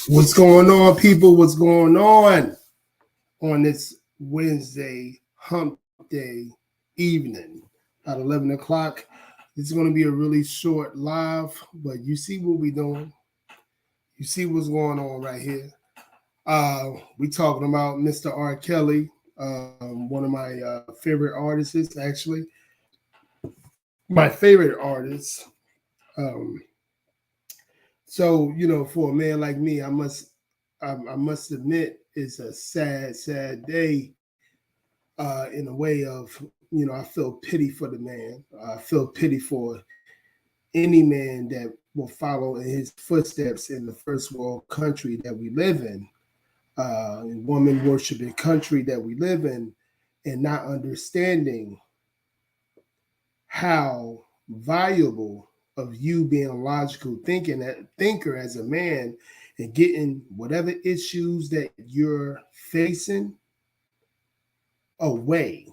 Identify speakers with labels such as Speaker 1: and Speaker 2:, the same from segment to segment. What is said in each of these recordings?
Speaker 1: What's going on, people? What's going on this Wednesday hump day evening at 11 o'clock? This is going to be a really short live, but you see what we're doing. You see what's going on right here. We talking about Mr. R.Kelly, one of my favorite artists, actually. My favorite artist. Um, so, for a man like me, I must admit it's a sad day in a way of, I feel pity for the man. I feel pity for any man that will follow in his footsteps in the first world country that we live in woman worshiping country that we live in, and not understanding how valuable of you being a logical thinker as a man and getting whatever issues that you're facing away.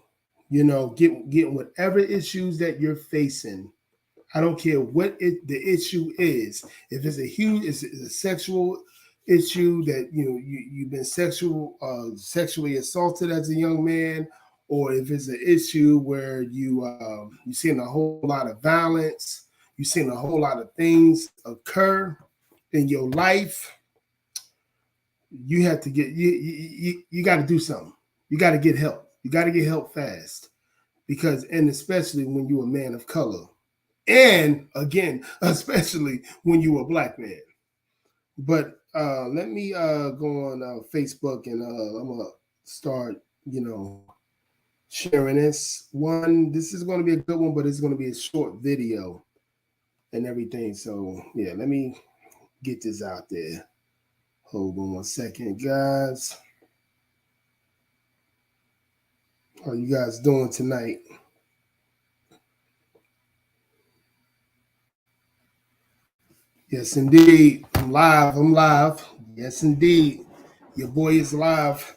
Speaker 1: Getting whatever issues that you're facing. I don't care what the issue is. If it's a sexual issue that you've been sexually assaulted as a young man, or if it's an issue where you're seeing a whole lot of violence, you're seeing a whole lot of things occur in your life, you have to you got to do something. You got to get help. You got to get help fast, and especially when you're a man of color, and again, especially when you're a black man. But let me go on Facebook, and I'm gonna start, sharing this one. This is going to be a good one, but it's going to be a short video and everything. So yeah, let me get this out there. Hold on 1 second, guys. How you guys doing tonight? Yes, indeed. I'm live. Yes, indeed. Your boy is live.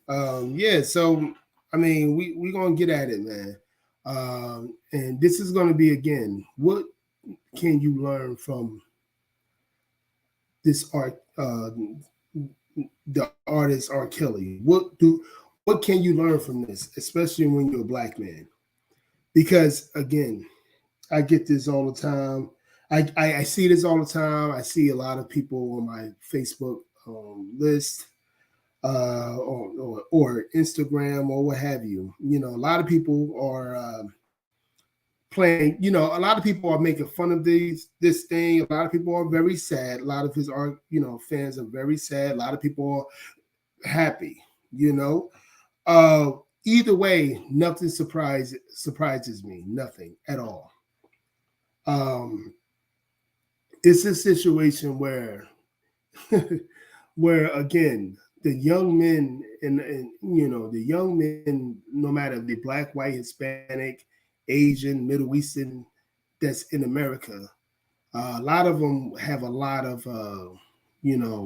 Speaker 1: Yeah, so I mean, we're gonna get at it, man. And this is gonna be, again, what can you learn from this the artist R. Kelly? What can you learn from this, especially when you're a black man? Because again, I get this all the time. I see this all the time. I see a lot of people on my Facebook list, or Instagram, or what have you. A lot of people are playing. A lot of people are making fun of this thing. A lot of people are very sad. A lot of his art, fans are very sad. A lot of people are happy. You know, uh, Either way, nothing surprises me. Nothing at all. Um, it's a situation where where, again, the young men, and the young men, no matter if they're black, white, Hispanic, Asian, Middle Eastern, that's in America, a lot of them have a lot of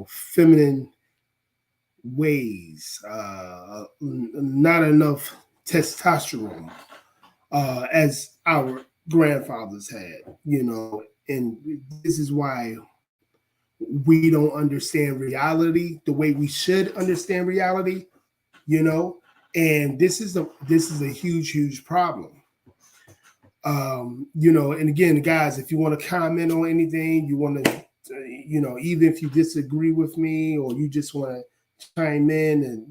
Speaker 1: feminine ways, not enough testosterone, as our grandfathers had, and this is why we don't understand reality the way we should understand reality, you know, and this is a huge problem. And again, guys, if you want to comment on anything, you want to, even if you disagree with me, or you just want to chime in and,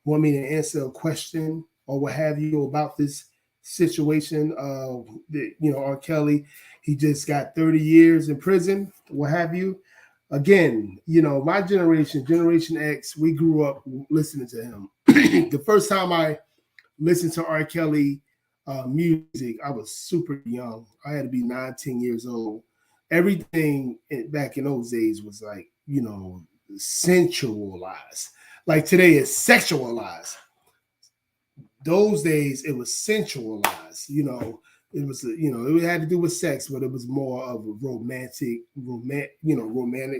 Speaker 1: want me to answer a question or what have you about this situation, R. Kelly, he just got 30 years in prison, what have you. Again, my Generation X, we grew up listening to him. The first time I listened to R. Kelly music, I was super young. I had to be 19 years old. Everything back in those days was like, sensualized. Like today is sexualized. Those days it was sensualized. It was, it had to do with sex, but it was more of a romantic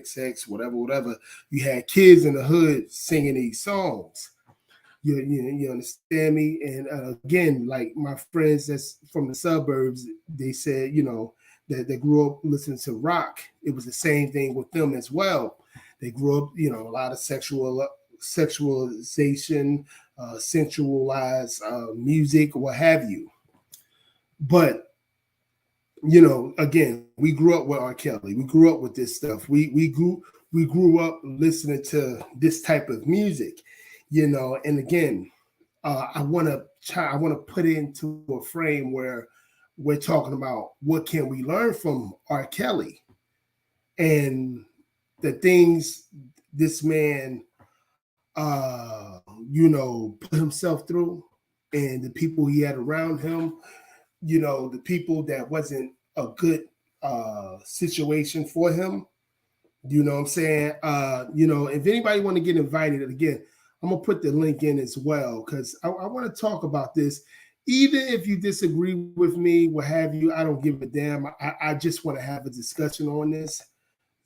Speaker 1: sex, whatever. You had kids in the hood singing these songs. You understand me? And again, like my friends that's from the suburbs, they said, that they grew up listening to rock. It was the same thing with them as well. They grew up, a lot of sexualization, sensualized music, what have you. But again, we grew up with R. Kelly. We grew up with this stuff. We grew up listening to this type of music, And again, I want to put it into a frame where we're talking about what can we learn from R. Kelly and the things this man, put himself through, and the people he had around him, the people that wasn't a good situation for him. You know what I'm saying? If anybody want to get invited, again, I'm gonna put the link in as well because I want to talk about this. Even if you disagree with me, what have you, I don't give a damn. I just want to have a discussion on this.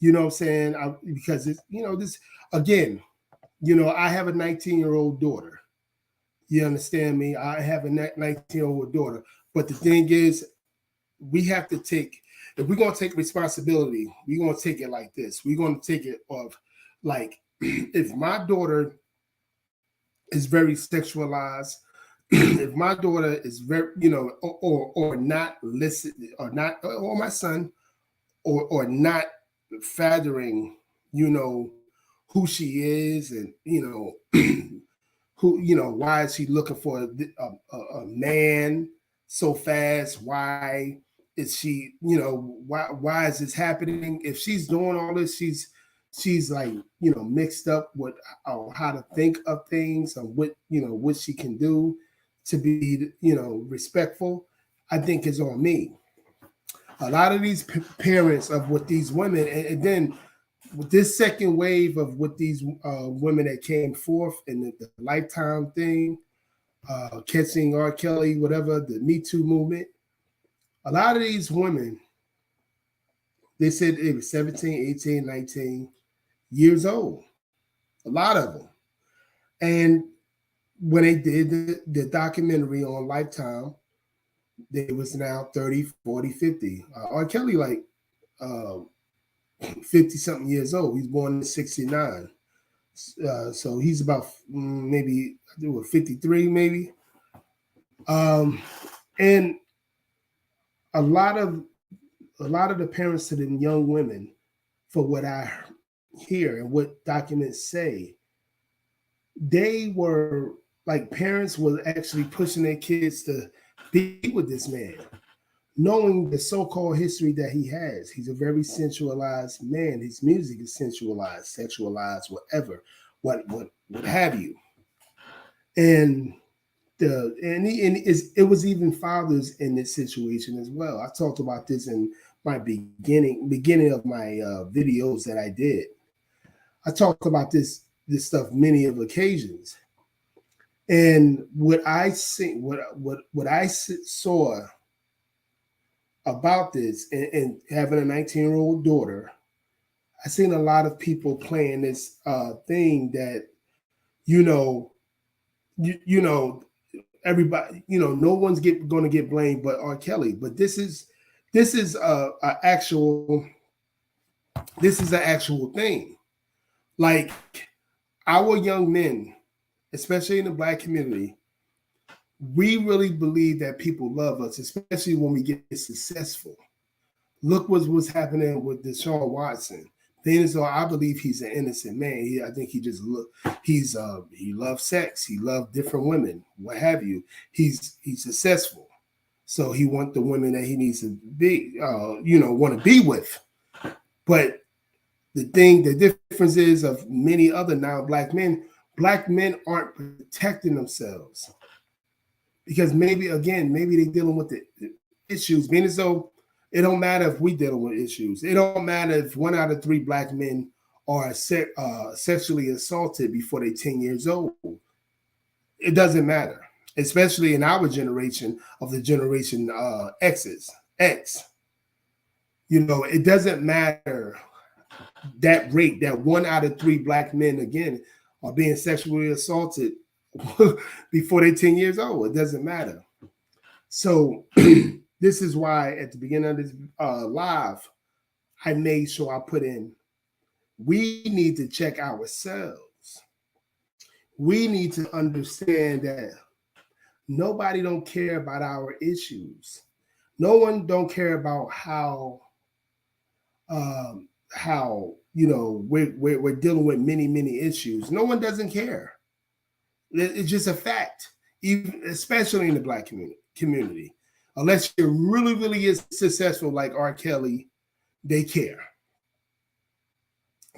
Speaker 1: You know what I'm saying? Because it's this again. I have a 19-year-old daughter. You understand me? I have a 19-year-old daughter. But the thing is, we have to take, if we're going to take responsibility, we're going to take it like this. We're going to take it of like, if my daughter is very sexualized, if my daughter is very, or not listen, or my son, or not fathering, who she is, and who, why is she looking for a man so fast? Why is she, why is this happening? If she's doing all this, she's like, mixed up with how to think of things and what she can do to be, respectful. I think is on me. A lot of these parents of what these women, and then with this second wave of what these women that came forth in the Lifetime thing, catching R. Kelly, whatever, the Me Too movement, a lot of these women, they said they were 17, 18, 19 years old. A lot of them. And when they did the documentary on Lifetime, they was now 30, 40, 50. R. Kelly, like 50 something years old. He's born in 69. So he's about maybe, I think, what, 53 maybe. And a lot of the parents to the young women, for what I hear and what documents say, they were like, parents were actually pushing their kids to be with this man, knowing the so-called history that he has. He's a very sensualized man. His music is sensualized, sexualized, whatever, what have you. And it was even fathers in this situation as well. I talked about this in my beginning of my videos that I did. I talked about this stuff many of occasions. And what I see, what I saw about this, and having a 19-year-old daughter, I seen a lot of people playing this thing that, everybody, no one's going to get blamed but R. Kelly. But this is an actual thing. Like, our young men, especially in the Black community, we really believe that people love us, especially when we get successful. Look what's happening with Deshaun Watson. Then, so I believe he's an innocent man. I think he just he loves sex. He loves different women, what have you. He's successful, so he wants the women that he needs to be, want to be with. But the difference is of many other non-Black men. Black men aren't protecting themselves because maybe they're dealing with the issues. Being as though it don't matter if we dealing with issues. It don't matter if 1 out of 3 Black men are sexually assaulted before they're 10 years old. It doesn't matter, especially in our generation of the generation X. It doesn't matter that rate that 1 out of 3 Black men, again, are being sexually assaulted before they're 10 years old. It doesn't matter. So this is why at the beginning of this live, I made sure I put in we need to check ourselves. We need to understand that nobody don't care about our issues. No one don't care about how we're dealing with many issues. No one doesn't care. It's just a fact, even especially in the black community. Unless you're really is successful like R. Kelly, they care.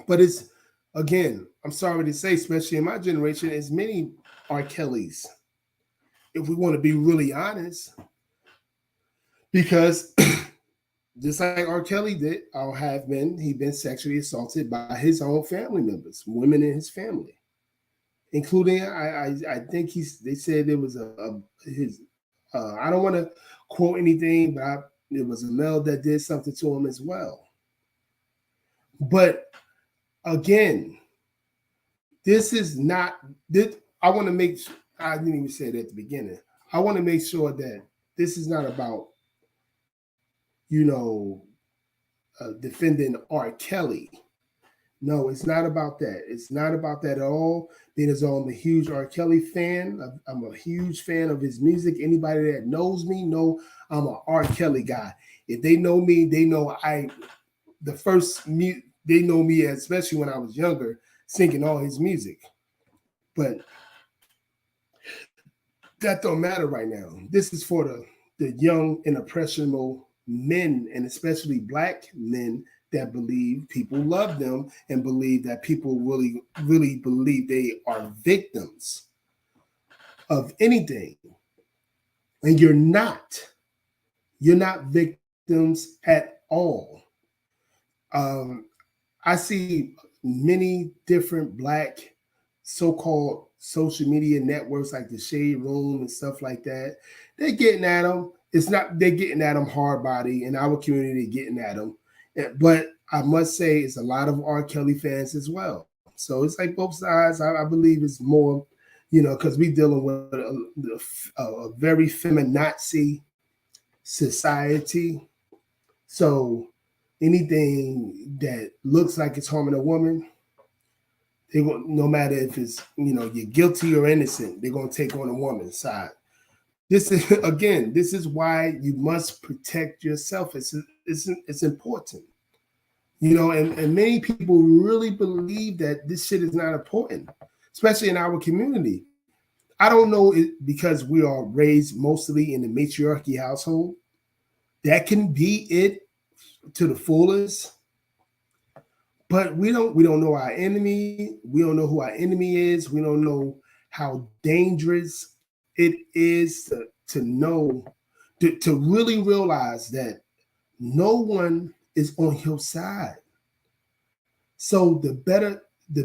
Speaker 1: But it's, again, I'm sorry to say, especially in my generation, as many R. Kellys, if we want to be really honest, because just like R. Kelly did, or have been, he been sexually assaulted by his own family members, women in his family, including I think they said there was his I don't want to quote anything, but it was a male that did something to him as well. But again, this is not this. I want to make. I didn't even say it at the beginning. I want to make sure that this is not about, you know, defending R. Kelly. No, it's not about that. It's not about that at all. Because I'm a huge R. Kelly fan. I'm a huge fan of his music. Anybody that knows me know I'm a R. Kelly guy. If they know me, they know they know me, especially when I was younger, singing all his music. But that don't matter right now. This is for the young and impressionable men, and especially black men, that believe people love them and believe that people really believe they are victims of anything. And you're not. You're not victims at all. Um, I see many different black so-called social media networks like the Shade Room and stuff like that. They're getting at them. It's not they're getting at them hard body in our community, getting at them. But I must say, it's a lot of R. Kelly fans as well. So it's like both sides. I believe it's more, because we're dealing with a very feminazi society. So anything that looks like it's harming a woman, no matter if it's you're guilty or innocent, they're gonna take on a woman's side. This is again, this is why you must protect yourself. It's important, and many people really believe that this shit is not important, especially in our community. I don't know it because we are raised mostly in the matriarchy household. That can be it to the fullest. But we don't know our enemy. We don't know who our enemy is. We don't know how dangerous it is to know to really realize that no one is on your side. So the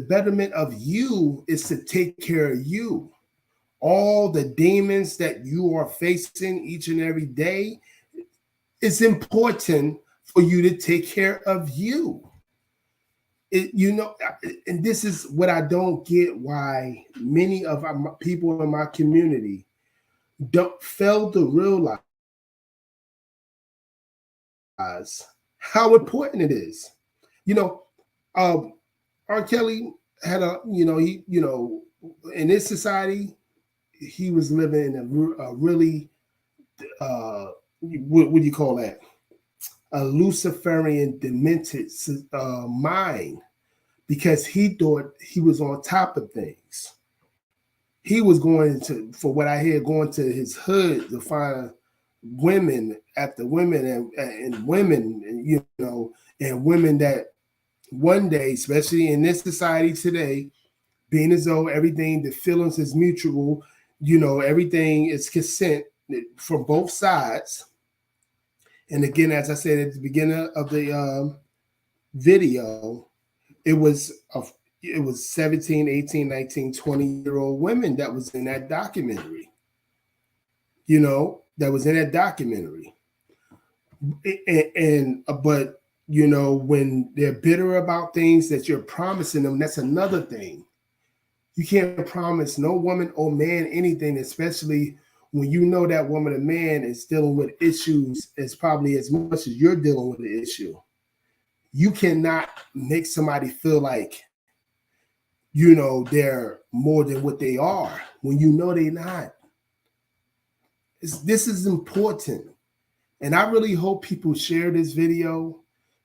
Speaker 1: betterment of you is to take care of you. All the demons that you are facing each and every day, it's important for you to take care of you. And this is what I don't get, why many of our people in my community don't fail to realize how important it is. You know, R. Kelly had in this society, he was living in a really, what do you call that? A Luciferian demented mind, because he thought he was on top of things. He was for what I hear, going to his hood to find women after women and women, and women that one day, especially in this society today, being as though everything, the feelings is mutual, everything is consent from both sides. And again, as I said at the beginning of the video, it was 17, 18, 19, 20-year-old women that was in that documentary. That was in that documentary. But when they're bitter about things that you're promising them, that's another thing. You can't promise no woman or man anything, especially when you know that woman or man is dealing with issues as probably as much as you're dealing with the issue. you cannot make somebody feel like, you know, they're more than what they are when you know they're not. This is important. And I really hope people share this video,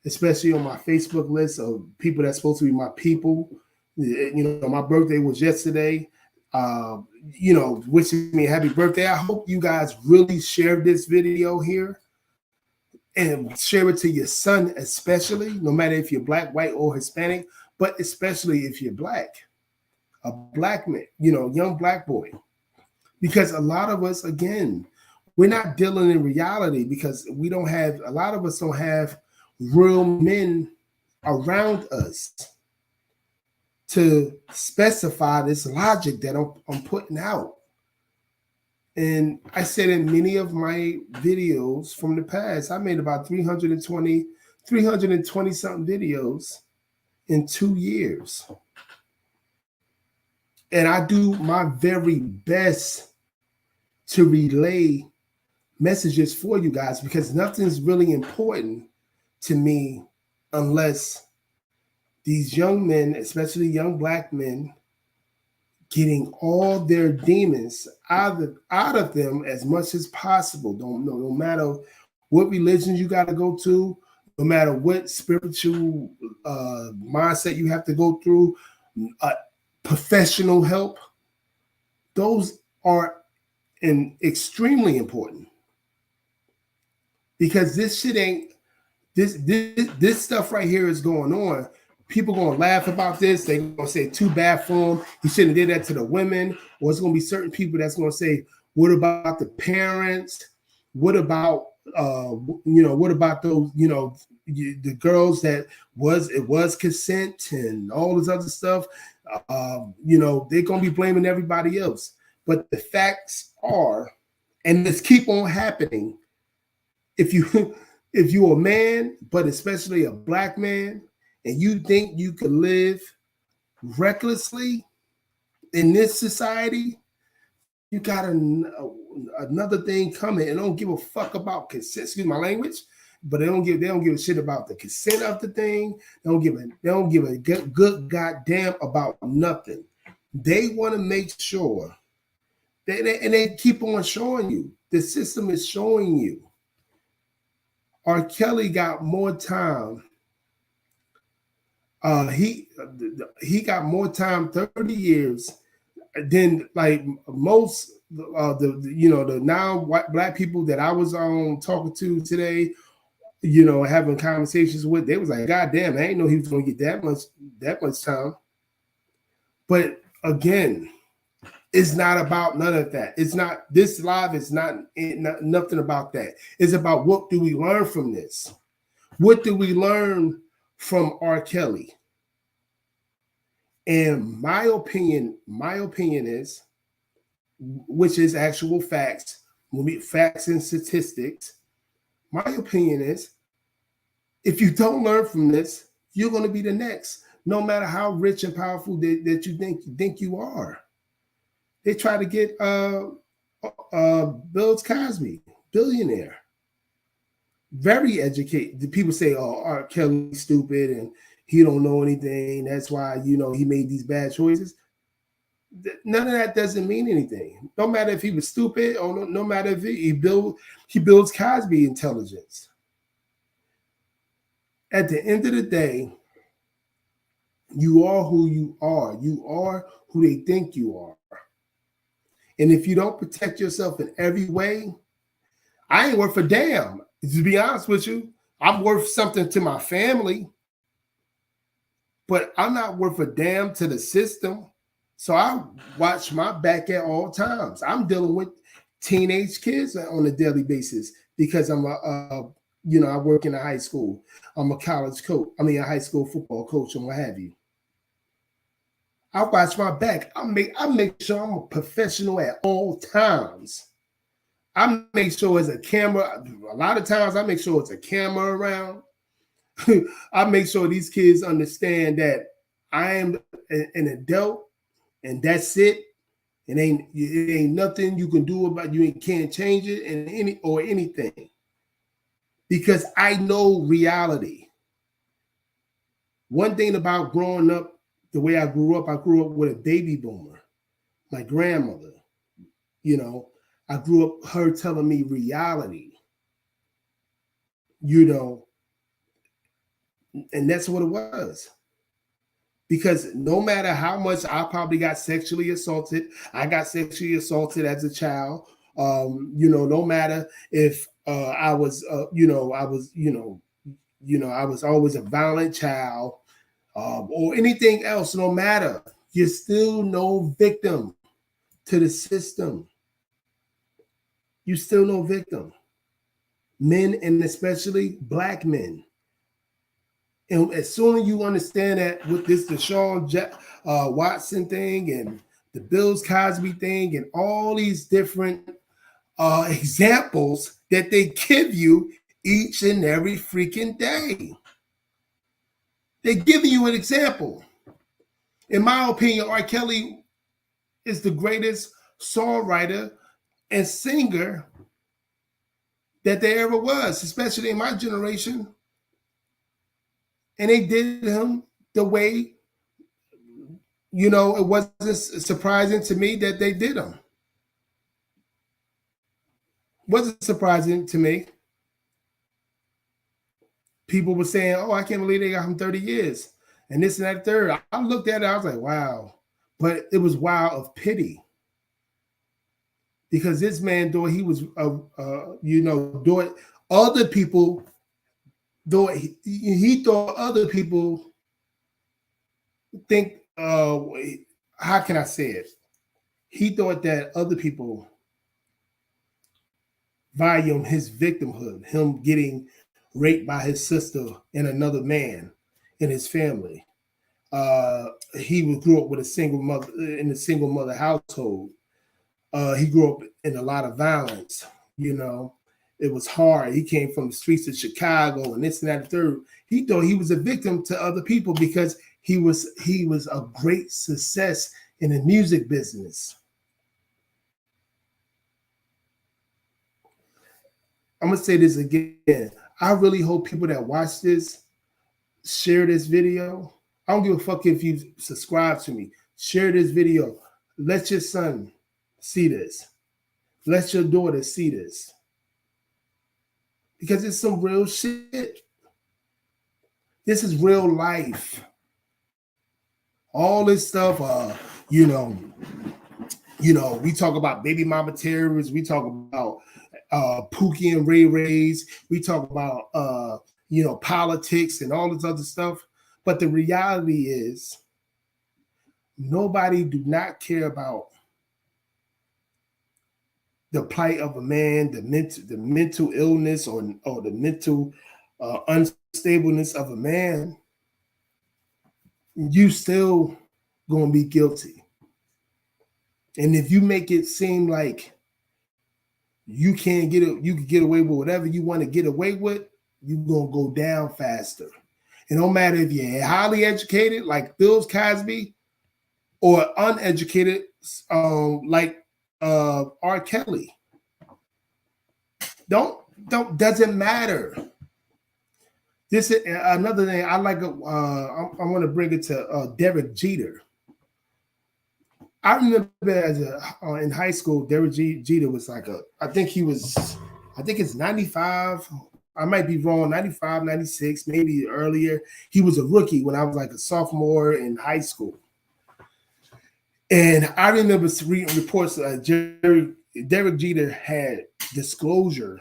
Speaker 1: especially on my Facebook list of people that's supposed to be my people. You know, my birthday was yesterday. You know, wishing me a happy birthday. I hope you guys really share this video here and share it to your son, especially, no matter if you're black, white, or Hispanic, but especially if you're black, a black man, you know, young black boy. Because a lot of us, again, we're not dealing in reality because we don't have, a lot of us don't have real men around us to specify this logic that I'm putting out. And I said in many of my videos from the past, I made about 320 something videos in 2 years. And I do my very best to relay messages for you guys because nothing's really important to me unless these young men, especially young black men, getting all their demons out of them as much as possible. No matter what religion you got to go to, no matter what spiritual mindset you have to go through, professional help, those are extremely important. Because this shit ain't, this stuff right here is going on. People gonna laugh about this. They're gonna say too bad for him. He shouldn't have did that to the women. Or it's gonna be certain people that's gonna say, what about the parents? What about you know, what about those, you know, the girls that it was consent and all this other stuff? You know, they're gonna be blaming everybody else. But the facts are, and this keep on happening. If you're a man, but especially a black man, and you think you can live recklessly in this society, you got another thing coming, and don't give a fuck about consent. Excuse my language, but they don't give a shit about the consent of the thing. They don't give a good goddamn about nothing. They want to make sure and they keep on showing you. The system is showing you. R.Kelly got more time. He got more time, 30 years, than like most the now white black people that I was talking to today, you know, having conversations with. They was like, God damn, I ain't know he was gonna get that much time. But again, it's not about none of that. It's not, this live is not nothing about that. It's about what do we learn from this? What do we learn from R. Kelly? And my opinion is, which is actual facts, facts and statistics. My opinion is, if you don't learn from this, you're going to be the next, no matter how rich and powerful that you think you are. They try to get Bill Cosby, billionaire, very educated. The people say, "Oh, R. Kelly's stupid and he don't know anything. That's why, you know, he made these bad choices." None of that doesn't mean anything. No matter if he was stupid or no matter if he builds Cosby intelligence. At the end of the day, you are who you are. You are who they think you are. And if you don't protect yourself in every way, I ain't worth a damn. To be honest with you, I'm worth something to my family, but I'm not worth a damn to the system. So I watch my back at all times. I'm dealing with teenage kids on a daily basis because I'm I work in a high school. I'm a college coach. I mean, a high school football coach and what have you. I watch my back. I make sure I'm a professional at all times. I make sure it's a camera. A lot of times I make sure it's a camera around. I make sure these kids understand that I am an adult and that's it. It ain't nothing you can do about it. You can't change it and anything. Because I know reality. One thing about growing up, the way I grew up with a baby boomer, my grandmother. You know, I grew up her telling me reality, you know, and that's what it was. Because no matter how much I probably got sexually assaulted, I got sexually assaulted as a child. No matter if I was, I was always a violent child or anything else. No matter, you're still no victim to the system. You still no victim. Men and especially black men. And as soon as you understand that with this Deshaun Watson thing and the Bills Cosby thing and all these different examples that they give you each and every freaking day, they're giving you an example. In my opinion, R.Kelly is the greatest songwriter and singer that there ever was, especially in my generation. And they did him the way, it wasn't surprising to me that they did him. Wasn't surprising to me. People were saying, "Oh, I can't believe they got him 30 years," and this and that third. I looked at it, I was like, "Wow," but it was wow of pity because this man, though he was, though other people, though he thought other people think, how can I say it? He thought that other people value his victimhood, him getting raped by his sister and another man in his family. He grew up with a single mother in a single mother household. He grew up in a lot of violence. It was hard. He came from the streets of Chicago and this and that and third. He thought he was a victim to other people because he was a great success in the music business. I'm gonna say this again. I really hope people that watch this share this video. I don't give a fuck if you subscribe to me. Share this video. Let your son see this. Let your daughter see this. Because it's some real shit. This is real life. All this stuff, we talk about baby mama terrorists. We talk about Pookie and Ray Rays. We talk about politics and all this other stuff. But the reality is, nobody do not care about the plight of a man, the mental illness or the mental unstableness of a man. You still gonna be guilty. And if you make it seem like you can get away with whatever you want to get away with, you're gonna go down faster. It don't matter if you're highly educated like Bill Cosby or uneducated like R.Kelly. Doesn't matter. This is another thing I like. I want to bring it to Derek Jeter. I remember in high school, Derek Jeter was like I think it's 95. I might be wrong, 95, 96, maybe earlier. He was a rookie when I was like a sophomore in high school. And I remember reading reports that Derek Jeter had disclosure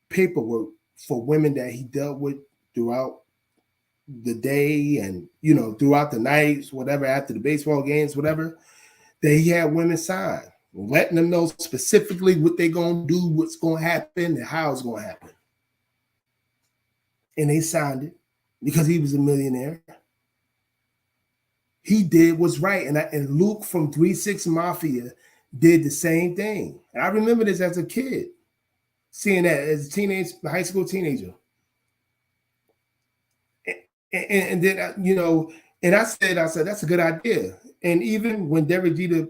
Speaker 1: paperwork for women that he dealt with throughout the day and, throughout the nights, whatever, after the baseball games, whatever, that he had women sign, letting them know specifically what they're going to do, what's going to happen, and how it's going to happen. And they signed it because he was a millionaire. He did what's right. And Luke from 3-6 Mafia did the same thing. And I remember this as a kid, seeing that as a high school teenager. And then, and I said, that's a good idea. And even when Derek Jeter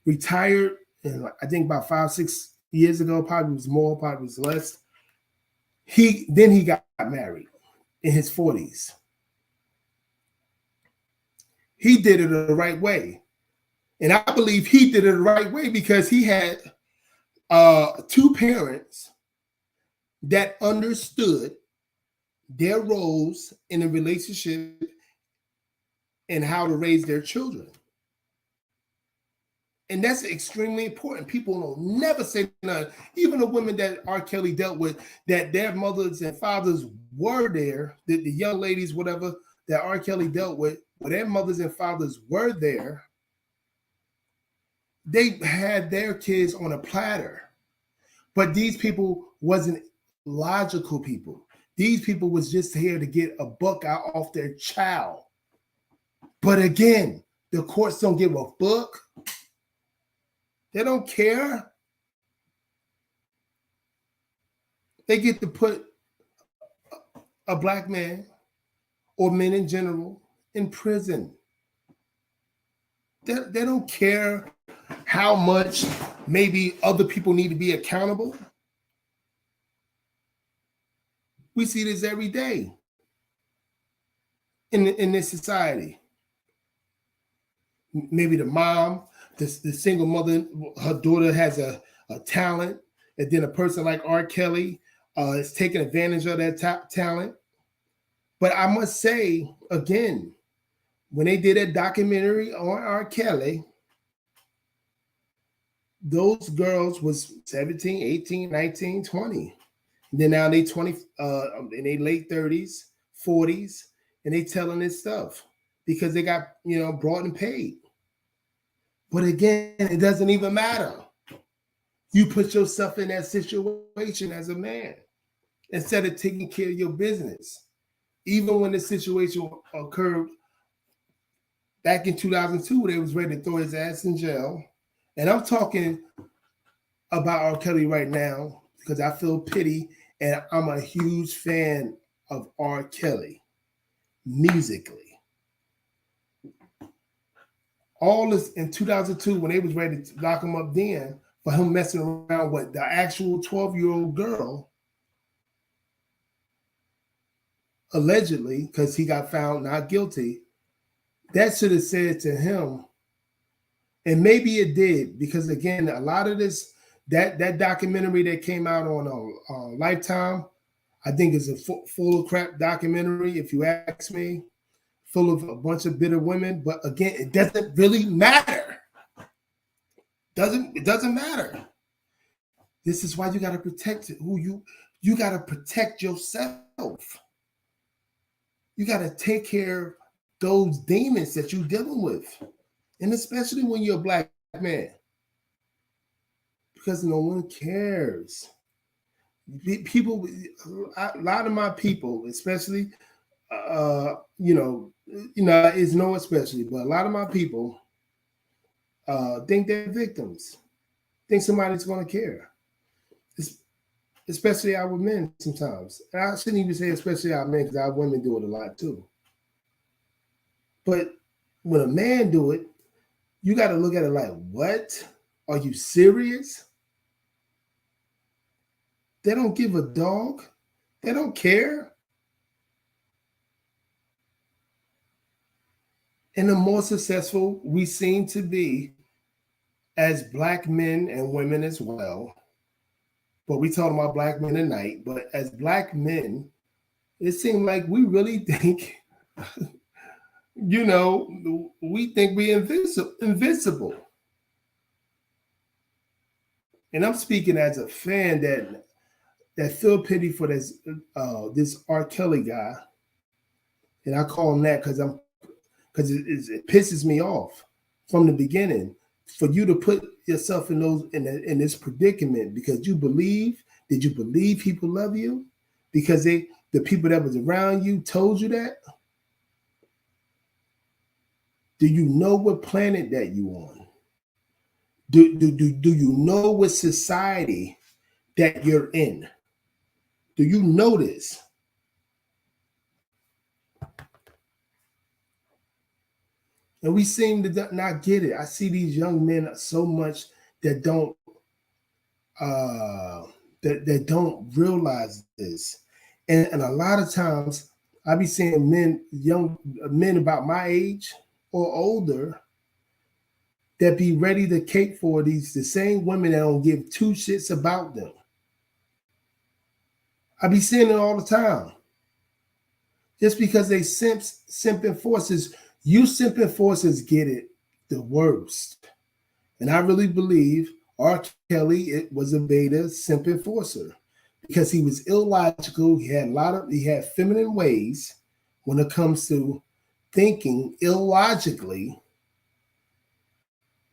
Speaker 1: retired, and I think about 5-6 years ago, probably was more, probably was less, he got married in his 40s. He did it the right way. And I believe he did it the right way because he had two parents that understood their roles in a relationship and how to raise their children. And that's extremely important. People don't never say none. Even the women that R. Kelly dealt with, that their mothers and fathers were there, the young ladies, whatever, that R. Kelly dealt with, where their mothers and fathers were there, they had their kids on a platter. But these people wasn't logical people. These people was just here to get a buck out off their child. But again, the courts don't give a fuck. They don't care. They get to put a black man or men in general in prison. They don't care how much maybe other people need to be accountable. We see this every day in this society. Maybe the mom, the single mother, her daughter has a talent, and then a person like R. Kelly is taking advantage of that talent. But I must say, again, when they did a documentary on R. Kelly, those girls was 17, 18, 19, 20. And then now they 20 in their late 30s, 40s, and they telling this stuff because they got, brought and paid. But again, it doesn't even matter. You put yourself in that situation as a man instead of taking care of your business. Even when the situation occurred back in 2002, they was ready to throw his ass in jail. And I'm talking about R. Kelly right now because I feel pity, and I'm a huge fan of R. Kelly musically. All this in 2002 when they was ready to lock him up then for him messing around with the actual 12-year-old girl, allegedly, because he got found not guilty. That should have said to him, and maybe it did, because again, a lot of this, that documentary that came out on Lifetime, I think is a full of crap documentary, if you ask me, full of a bunch of bitter women. But again, it doesn't really matter. It doesn't matter. This is why you got to protect you got to protect yourself. You got to take care of those demons that you're dealing with. And especially when you're a black man. Because no one cares. People, a lot of my people, especially, it's no especially, but a lot of my people think they're victims. Think somebody's going to care. Especially our men sometimes. And I shouldn't even say especially our men because our women do it a lot too. But when a man do it, you got to look at it like, what? Are you serious? They don't give a dog. They don't care. And the more successful we seem to be as black men and women as well, but we talking about black men tonight, but as black men, it seems like we really think, we think we're invincible. And I'm speaking as a fan that feel pity for this R. Kelly guy, and I call him that because it pisses me off from the beginning for you to put yourself in this predicament because you believe. Did you believe people love you because the people that was around you told you that? Do you know what planet that you on? Do you know what society that you're in? Do you know this? And we seem to not get it. I see these young men so much that don't that don't realize this. And a lot of times I be seeing young men about my age, or older that be ready to cape for the same women that don't give two shits about them. I be seeing it all the time. Just because they simping forces, you simping forces get it the worst. And I really believe R. Kelly it was a beta simp enforcer because he was illogical. He had feminine ways when it comes to thinking illogically.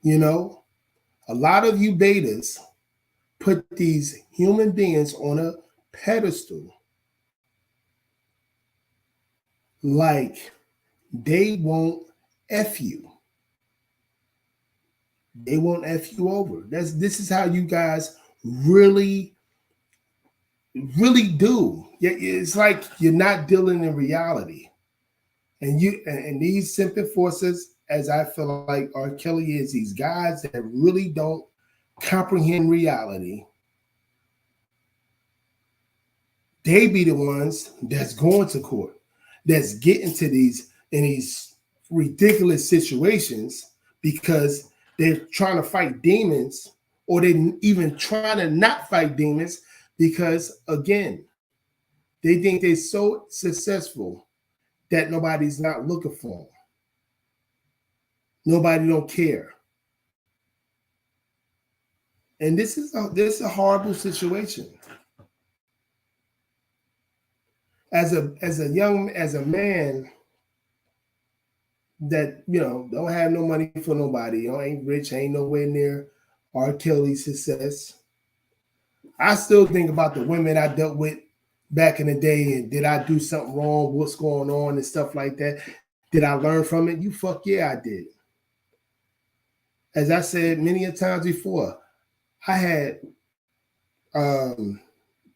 Speaker 1: You know, a lot of you betas put these human beings on a pedestal like they won't F you. They won't F you over. This is how you guys really do. It's like you're not dealing in reality. And these simple forces, as I feel like R. Kelly is, these guys that really don't comprehend reality, they be the ones that's going to court, that's getting to these ridiculous situations because they're trying to fight demons, or they even trying to not fight demons because again, they think they're so successful that nobody's not looking for them. Nobody don't care. And this is a horrible situation. As a man that don't have no money for nobody, ain't rich, ain't nowhere near R. Kelly's success. I still think about the women I dealt with back in the day, and did I do something wrong? What's going on and stuff like that? Did I learn from it? You fuck yeah, I did. As I said many a times before, I had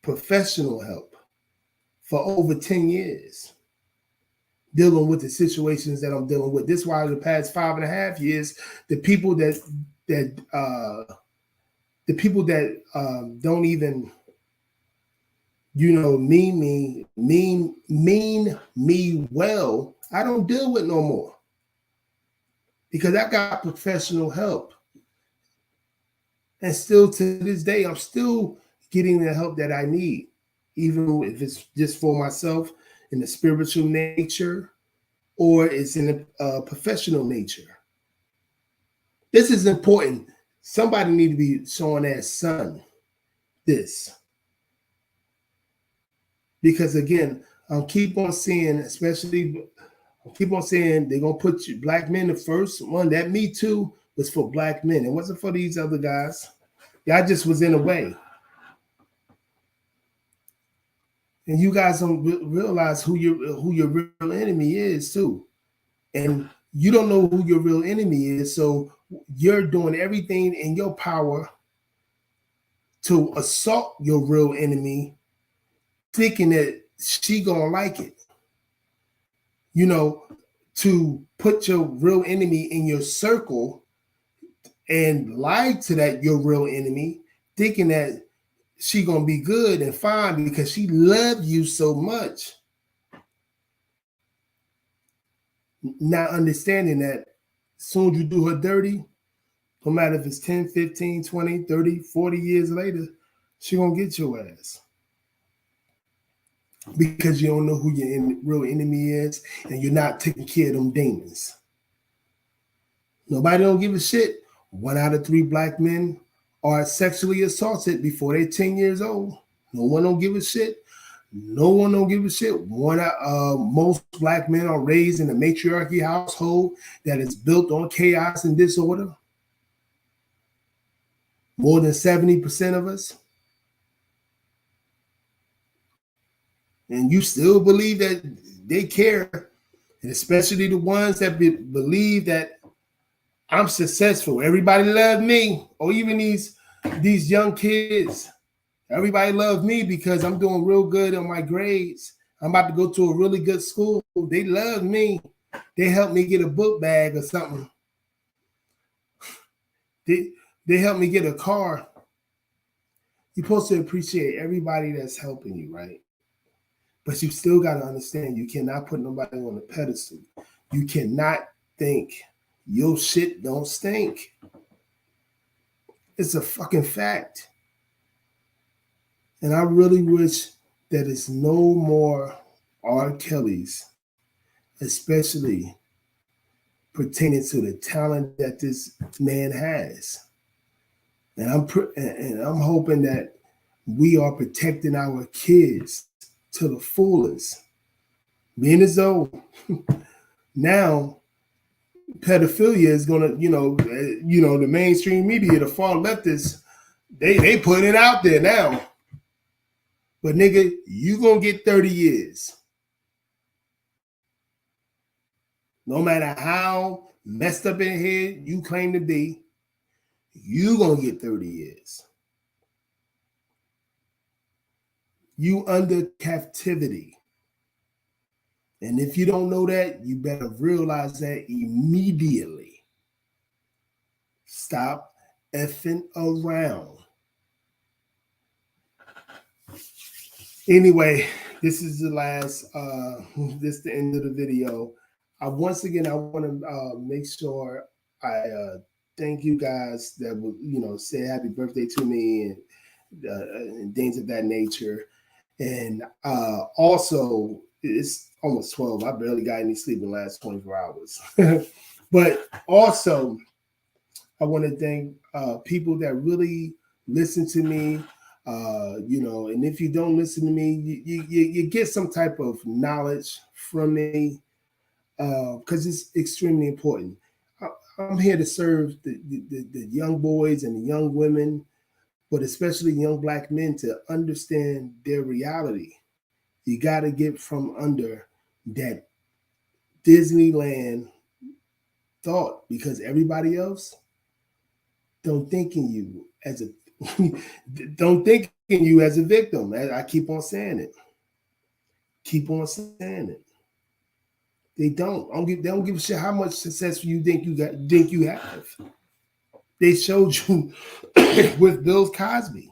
Speaker 1: professional help for over 10 years dealing with the situations that I'm dealing with. This is why the past 5.5 years, the people that don't even mean me well, I don't deal with no more because I got professional help. And still to this day, I'm still getting the help that I need, even if it's just for myself in the spiritual nature or it's in a professional nature. This is important. Somebody need to be showing their son this. Because again, I'll keep on saying, they're gonna put you black men the first one. That Me Too was for black men. It wasn't for these other guys. Y'all just was in the way. And you guys don't realize who your real enemy is too. And you don't know who your real enemy is, so you're doing everything in your power to assault your real enemy, thinking that she gonna like it. To put your real enemy in your circle and lie to that your real enemy, thinking that she gonna be good and fine because she loved you so much. Not understanding that as soon as you do her dirty, no matter if it's 10, 15, 20, 30, 40 years later, she gonna get your ass. Because you don't know who your real enemy is and you're not taking care of them demons. Nobody don't give a shit. 1 out of 3 black men are sexually assaulted before they're 10 years old. No one don't give a shit. No one don't give a shit. Most black men are raised in a matriarchy household that is built on chaos and disorder. More than 70% of us. And you still believe that they care, and especially the ones that believe that I'm successful. Everybody love me, or even these young kids. Everybody love me because I'm doing real good on my grades. I'm about to go to a really good school. They love me. They help me get a book bag or something. They help me get a car. You're supposed to appreciate everybody that's helping you, right? But you still got to understand you cannot put nobody on a pedestal. You cannot think your shit don't stink. It's a fucking fact. And I really wish that it's no more R. Kellys, especially pertaining to the talent that this man has. And I'm hoping that we are protecting our kids to the fullest. Being as though now pedophilia is gonna, the mainstream media, the far leftists, they put it out there now. But nigga, you gonna get 30 years. No matter how messed up in head you claim to be, you gonna get 30 years. You under captivity. And if you don't know that, you better realize that immediately. Stop effing around. Anyway, this is the last, this is the end of the video. Once again, I want to make sure I thank you guys that will, say happy birthday to me and things of that nature. And also, it's almost 12. I barely got any sleep in the last 24 hours. But also, I want to thank people that really listen to me. And if you don't listen to me, you get some type of knowledge from me because it's extremely important. I'm here to serve the young boys and the young women, but especially young Black men, to understand their reality. You got to get from under that Disneyland thought, because everybody else don't think in you as a don't think in you as a victim. I keep on saying it. Keep on saying it. They don't. They don't give a shit how much success you think you have. They showed you with Bill Cosby.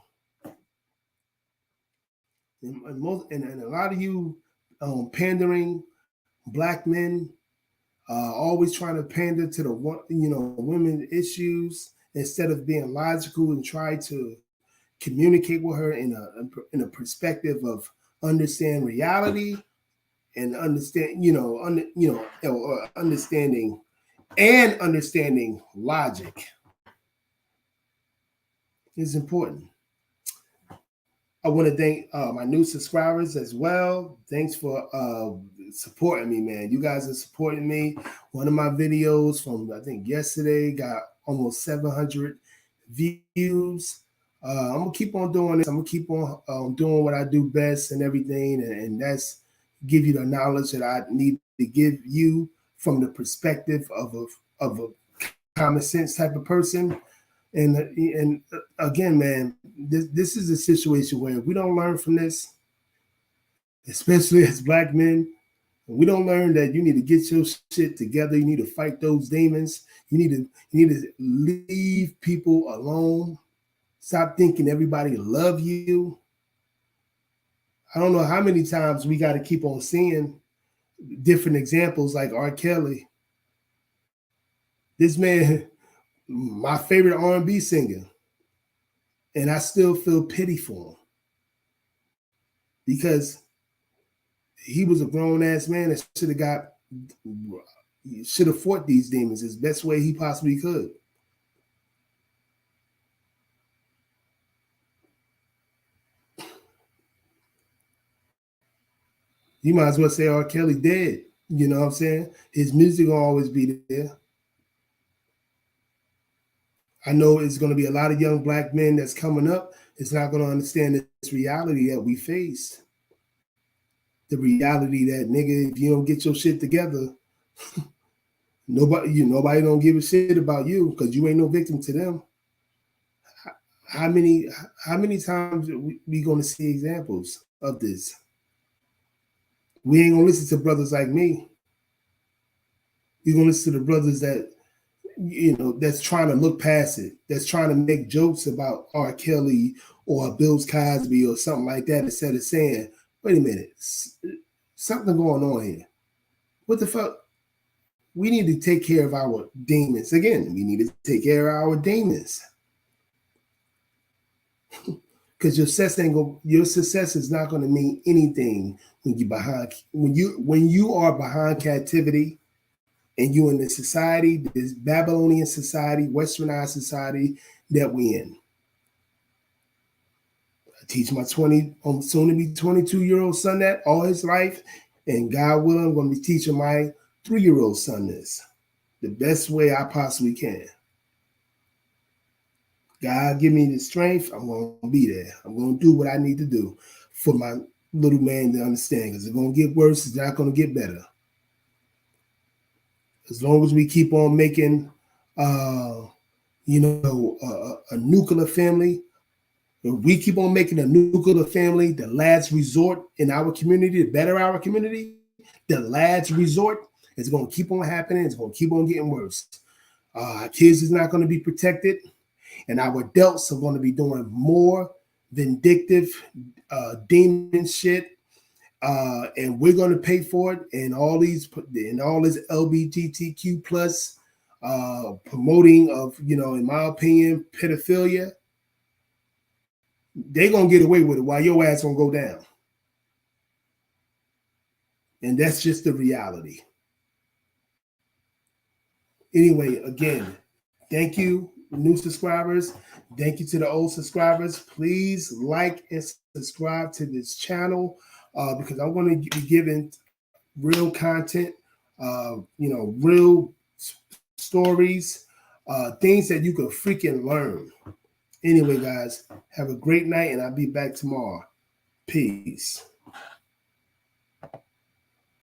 Speaker 1: And a lot of you pandering Black men, always trying to pander to the women issues instead of being logical and try to communicate with her in a perspective of understand reality and understand understanding logic is important. I want to thank my new subscribers as well. Thanks for supporting me, man. You guys are supporting me. One of my videos from, I think, yesterday got almost 700 views. I'm going to keep on doing this. I'm going to keep on doing what I do best and everything. And that's give you the knowledge that I need to give you from the perspective of a common sense type of person. And again, man, this is a situation where if we don't learn from this, especially as Black men, we don't learn that you need to get your shit together. You need to fight those demons. You need to leave people alone. Stop thinking everybody love you. I don't know how many times we got to keep on seeing different examples like R.Kelly. This man, my favorite R&B singer, and I still feel pity for him because he was a grown-ass man that should have fought these demons as best way he possibly could. You might as well say R. Kelly dead. You know what I'm saying? His music will always be there. I know it's going to be a lot of young Black men that's coming up. It's not going to understand this reality that we face. The reality that, nigga, if you don't get your shit together, nobody don't give a shit about you because you ain't no victim to them. How many times are we going to see examples of this? We ain't gonna listen to brothers like me. We're gonna listen to the brothers that that's trying to look past it, that's trying to make jokes about R. Kelly or Bill Cosby or something like that instead of saying, "Wait a minute, something going on here. What the fuck? we need to take care of our demons. Again, we need to take care of our demons. Because your success is not going to mean anything when you are behind captivity and you in the society, this Babylonian society, westernized society that we in. I teach my soon to be 22-year-old son that all his life, and God willing, I'm going to be teaching my 3-year-old son this the best way I possibly can. God give me the strength, I'm going to be there. I'm going to do what I need to do for my little man to understand, because it's going to get worse. It's not going to get better. As long as we keep on making, a nuclear family, if we keep on making a nuclear family the last resort in our community to better our community, the last resort, it's going to keep on happening. It's going to keep on getting worse. Our kids is not going to be protected, and our adults are going to be doing more vindictive, demon shit, and we're going to pay for it. And all this LGBTQ plus promoting of, in my opinion, pedophilia, they're going to get away with it while your ass going to go down. And that's just the reality. Anyway, again, thank you, new subscribers. Thank you to the old subscribers. Please like and subscribe to this channel because I'm going to be giving real content, real stories, things that you can freaking learn. Anyway, guys, have a great night, and I'll be back tomorrow. Peace.